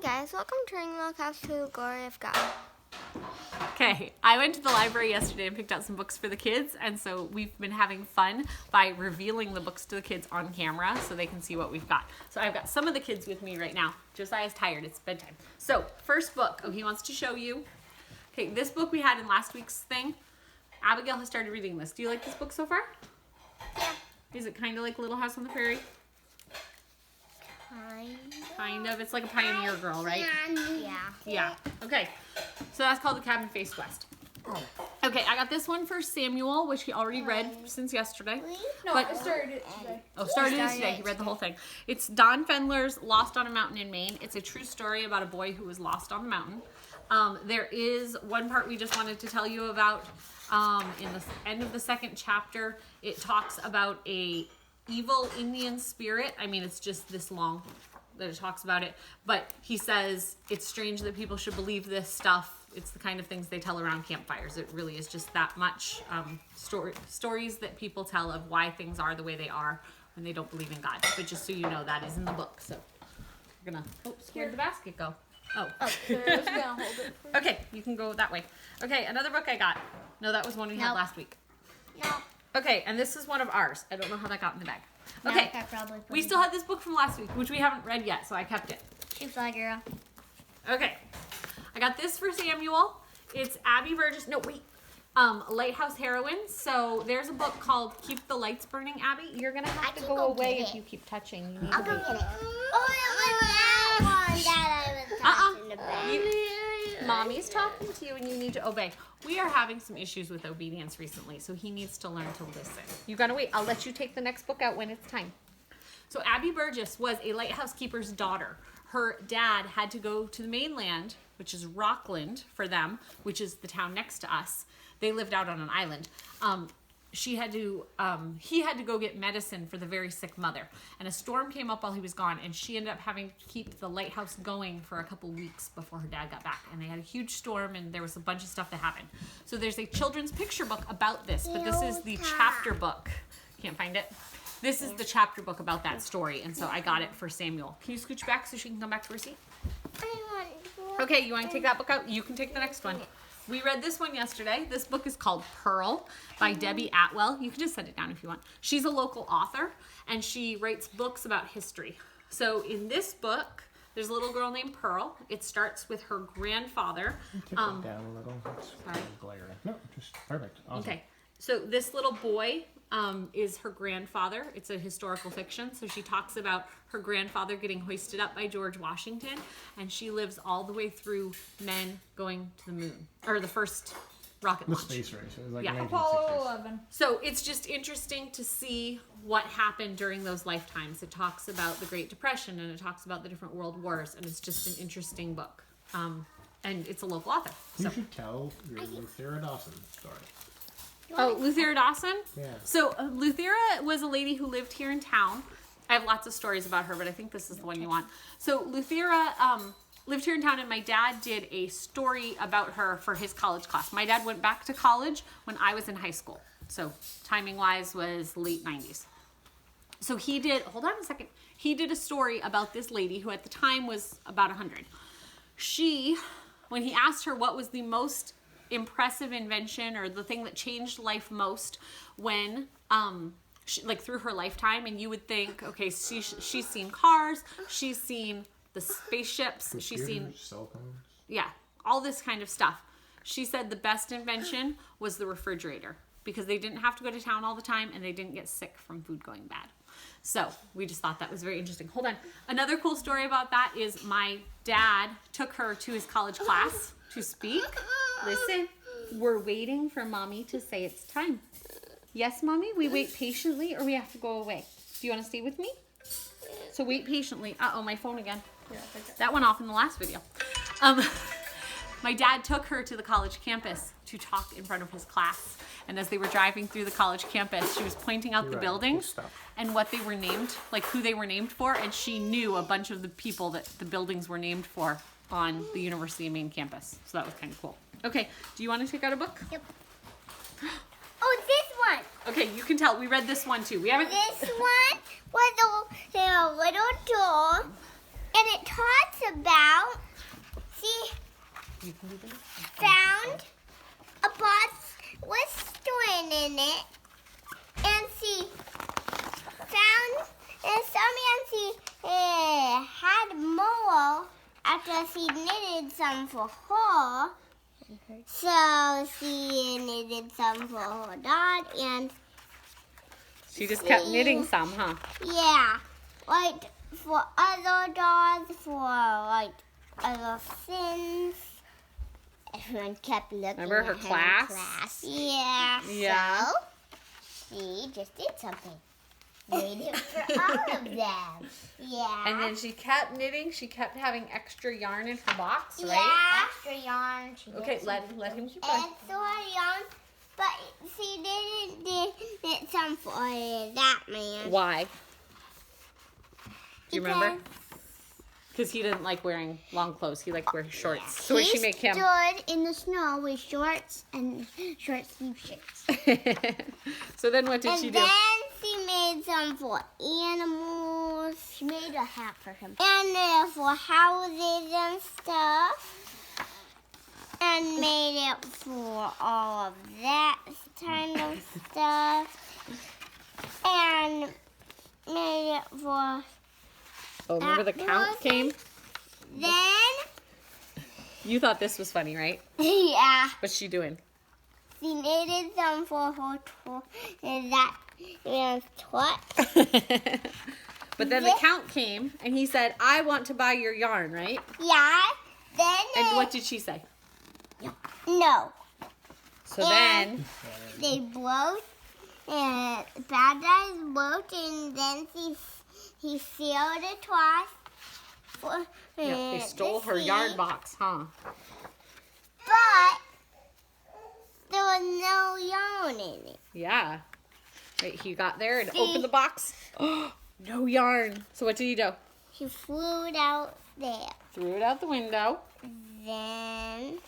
guys, welcome to Ring Milk House to the Glory of God. Okay, I went to the library yesterday and picked out some books for the kids, and so we've been having fun by revealing the books to the kids on camera so they can see what we've got. So I've got some of the kids with me right now. Josiah's tired, it's bedtime. So, first book, he wants to show you. Okay, this book we had in last week's thing. Abigail has started reading this. Do you like this book so far? Yeah. Is it kind of like Little House on the Prairie? Kind of. It's like a pioneer girl, right? Yeah. Yeah. Okay. So that's called The Cabin Faced West. Okay, I got this one for Samuel, which he already read since yesterday. No, I started it today. Oh, started it today. He read the whole thing. It's Don Fendler's Lost on a Mountain in Maine. It's a true story about a boy who was lost on the mountain. There is one part we just wanted to tell you about. In the end of the second chapter, it talks about a evil Indian spirit. I mean, it's just this long that it talks about it. But he says it's strange that people should believe this stuff. It's the kind of things they tell around campfires. It really is just that much stories that people tell of why things are the way they are when they don't believe in God. But just so you know, that is in the book. So we're gonna. Oops, where'd the basket go? Oh. Sarah's gonna hold it for you. Okay, you can go that way. Okay, another book I got. No, that was one we had last week. No. Okay, and this is one of ours. I don't know how that got in the bag. Okay, we still had this book from last week, which we haven't read yet, so I kept it. She fly girl. Okay, I got this for Samuel. It's Abby Burgess. No, wait. Lighthouse Heroines. So there's a book called Keep the Lights Burning, Abby. You're going to have to go away if you keep touching. You need I'll to go be. get it. Oh, it was that one that I was touching the bag. Mommy's talking to you and you need to obey. We are having some issues with obedience recently, so he needs to learn to listen. You gotta wait. I'll let you take the next book out when it's time. So Abby Burgess was a lighthouse keeper's daughter. Her dad had to go to the mainland, which is Rockland for them, which is the town next to us. They lived out on an island. He had to go get medicine for the very sick mother. And a storm came up while he was gone, and she ended up having to keep the lighthouse going for a couple weeks before her dad got back. And they had a huge storm, and there was a bunch of stuff that happened. So there's a children's picture book about this, but this is the chapter book. Can't find it. This is the chapter book about that story, and so I got it for Samuel. Can you scooch back so she can come back to her seat? Okay, you want to take that book out? You can take the next one. We read this one yesterday. This book is called Pearl by Debbie Atwell. You can just set it down if you want. She's a local author, and she writes books about history. So in this book, there's a little girl named Pearl. It starts with her grandfather. Take it down a little. It's sorry. Glaring. No, just perfect. Awesome. Okay. So this little boy is her grandfather. It's a historical fiction. So she talks about her grandfather getting hoisted up by George Washington, and she lives all the way through men going to the moon, or the first rocket The launch. space race. It was like Yeah. 1960s. Apollo 11. So it's just interesting to see what happened during those lifetimes. It talks about the Great Depression, and it talks about the different world wars, and it's just an interesting book. And it's a local author. You So. should tell your Luthera Dawson story. Oh, Luthera Dawson? Yeah. So Luthera was a lady who lived here in town. I have lots of stories about her, but I think this is the one you want. So Luthera lived here in town, and my dad did a story about her for his college class. My dad went back to college when I was in high school. So timing-wise was late 90s. So he did, hold on a second. He did a story about this lady who at the time was about 100. When he asked her what was the most impressive invention or the thing that changed life most when through her lifetime, and you would think, okay, she's seen cars, she's seen the spaceships, she's seen cell phones. all this kind of stuff. She said the best invention was the refrigerator, because they didn't have to go to town all the time and they didn't get sick from food going bad. So we just thought that was very interesting. Hold on. Another cool story about that is my dad took her to his college class to speak. Listen, we're waiting for Mommy to say it's time. Yes, Mommy? We wait patiently or we have to go away? Do you want to stay with me? So wait patiently. Uh-oh, my phone again. Yeah, take it. That went off in the last video. My dad took her to the college campus to talk in front of his class. And as they were driving through the college campus, she was pointing out the right. buildings Good stuff. and what they were named, like who they were named for. And she knew a bunch of the people that the buildings were named for on the University of Maine campus. So that was kind of cool. Okay, do you want to take out a book? Yep. Oh, this one. Okay, you can tell. We read this one too. We haven't. This one was the little doll. And it talks about, see, You can do this. found a box with string in it. And see, found, and some had more after she knitted some for her. Okay. So she knitted some for her dog, and She just kept knitting some, huh? yeah, like for other dogs, for like other things. Everyone kept looking Remember at her in class? Yeah. Yeah. So she just did something. Made it for all of them. Yeah. And then she kept knitting. She kept having extra yarn in her box, right? Yeah. Extra yarn. She Okay, did let him keep going. extra yarn, but she didn't knit some for that man. Why? Do you remember? Because Because he didn't like wearing long clothes. He liked wearing shorts. So what did she make him? He stood in the snow with shorts and short sleeve shirts. So then what did And she do? then she made some for animals. She made a hat for him. And for houses and stuff. And made it for all of that kind of stuff. And made it for... Oh, remember the count came? Then, You thought this was funny, right? yeah, What's she doing? she needed some for her that man's what? But then the count came, and he said, I want to buy your yarn, right? Yeah. Then And what did she say? no. So And- then, They blowed and bad guys blowed, and then he sealed it twice. For, yeah, they stole the her seed, yarn box, huh? But there was no yarn in it. Yeah. Right, he got there and See? opened the box. No yarn. So what did he do? He flew it out there. Threw it out the window. Then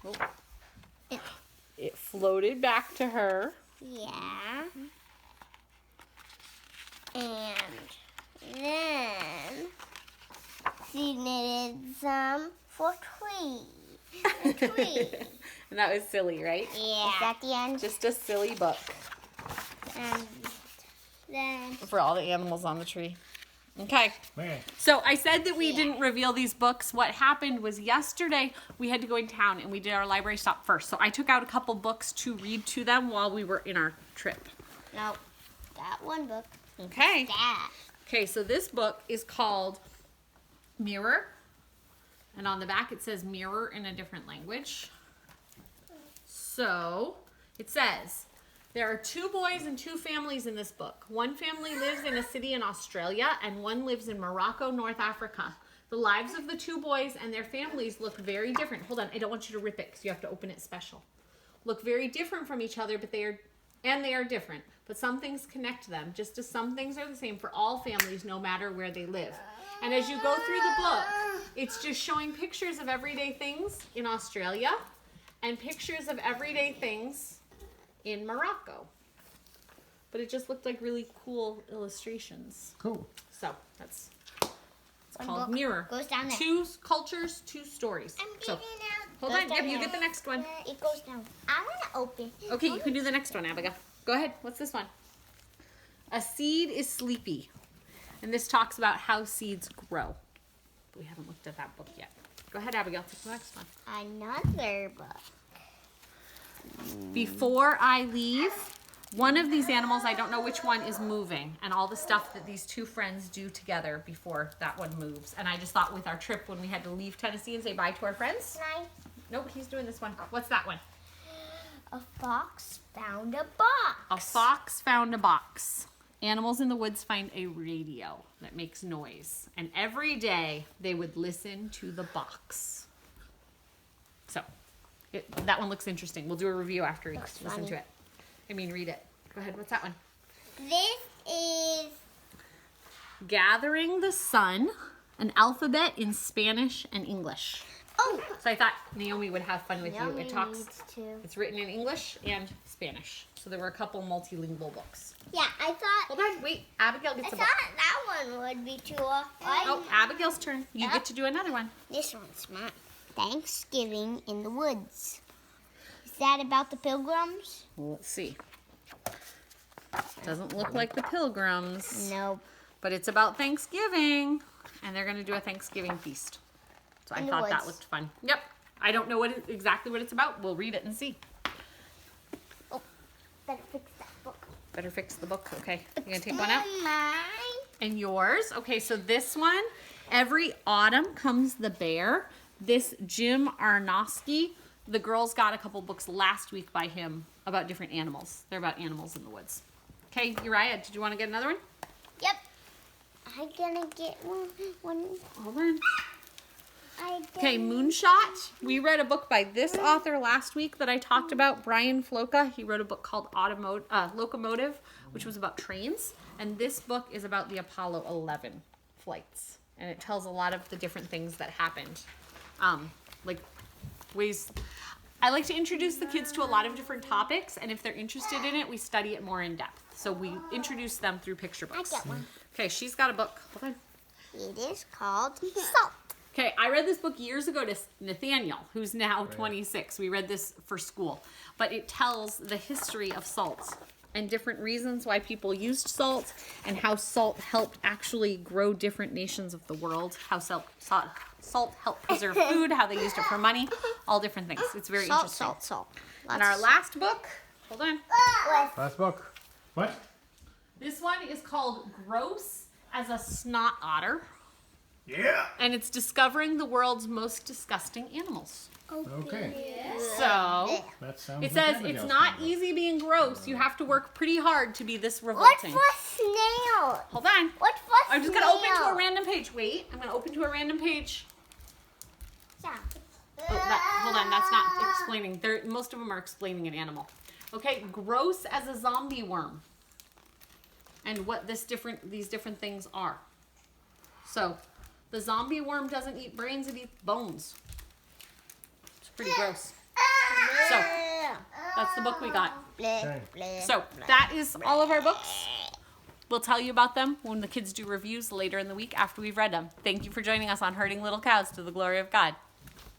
Oh. It floated back to her. yeah. And then she knitted some for a tree. And that was silly, right? Yeah. Is that the end? Just a silly book And then for all the animals on the tree. Okay. Okay. So I said that we didn't reveal these books. What happened was yesterday we had to go in town and we did our library stop first. So I took out a couple books to read to them while we were in our trip. no, that one book. Okay. That. Okay, so this book is called Mirror. And on the back it says mirror in a different language. So it says, there are 2 boys and 2 families in this book. One family lives in a city in Australia and one lives in Morocco, North Africa. The lives of the 2 boys and their families look very different. Hold on, I don't want you to rip it because you have to open it special. Look very different from each other, but they are different. But some things connect them, just as some things are the same for all families, no matter where they live. And as you go through the book, it's just showing pictures of everyday things in Australia and pictures of everyday things in Morocco. But it just looked like really cool illustrations. Cool. So that's One called book Mirror. goes down there. 2 cultures, 2 stories. I'm So getting out. hold Goes on, down Yep, you there. get the next one. It goes down. I want to open. Okay, you can do the next one, Abigail. Go ahead. What's this one? A seed is sleepy. And this talks about how seeds grow. We haven't looked at that book yet. Go ahead, Abigail. Take the next one. Another book. Before I leave, one of these animals, I don't know which one, is moving. And all the stuff that these 2 friends do together before that one moves. And I just thought with our trip when we had to leave Tennessee and say bye to our friends. Nice. Nope, he's doing this one. What's that one? A fox found a box. A fox found a box. Animals in the woods find a radio that makes noise. And every day they would listen to the box. So that one looks interesting. We'll do a review after we Looks listen funny. to it. I mean, read it. Go ahead. What's that one? This is Gathering the Sun, an alphabet in Spanish and English. Oh, So I thought Naomi would have fun with you. Naomi It talks. needs to. It's written in English and Spanish. So there were a couple multilingual books. Yeah, I thought. Hold on, wait. Abigail I gets a thought book. that one would be too hard. Oh, Abigail's turn. You Yep. get to do another one. This one's mine. Thanksgiving in the woods. Is that about the pilgrims? Well, let's see. Doesn't look like the Pilgrims, Nope. but it's about Thanksgiving, and they're going to do a Thanksgiving feast. So I In the thought that woods. looked fun. Yep. I don't know exactly what it's about. We'll read it and see. Better fix that book. Better fix the book. Okay. You going to take one out? Mine. And yours. Okay, so this one, Every Autumn Comes the Bear. This Jim Arnowski. The girls got a couple books last week by him about different animals. They're about animals in the woods. Okay, Uriah, did you want to get another one? Yep. I'm gonna get one. Hold on. I Okay, didn't- Moonshot. We read a book by this author last week that I talked about, Brian Floca. He wrote a book called Locomotive, which was about trains. And this book is about the Apollo 11 flights. And it tells a lot of the different things that happened. Like ways... I like to introduce the kids to a lot of different topics. And if they're interested in it, we study it more in depth. So we introduce them through picture I books. got one. Okay, she's got a book. Hold on. It is called Salt. Okay, I read this book years ago to Nathaniel, who's now 26. We read this for school. But it tells the history of salt and different reasons why people used salt and how salt helped actually grow different nations of the world, how salt helped preserve food, how they used it for money, all different things. It's very interesting. Salt. And our last book, hold on. Last book. What? This one is called Gross as a Snot Otter. Yeah. And it's discovering the world's most disgusting animals. Okay. So... That sounds. It like says Abigail's it's not kind of easy being gross. You have to work pretty hard to be this What revolting. for snail? Hold on. What for I'm just snail? going to open to a random page. Wait. I'm going to open to a random page. Yeah. Hold on. That's not explaining. Most of them are explaining an animal. Okay. Gross as a zombie worm. And what these different things are. So, the zombie worm doesn't eat brains. It eats bones. It's pretty gross. So, that's the book we got. Okay. So that is all of our books. We'll tell you about them when the kids do reviews later in the week after we've read them. Thank you for joining us on Herding Little Cows to the Glory of God.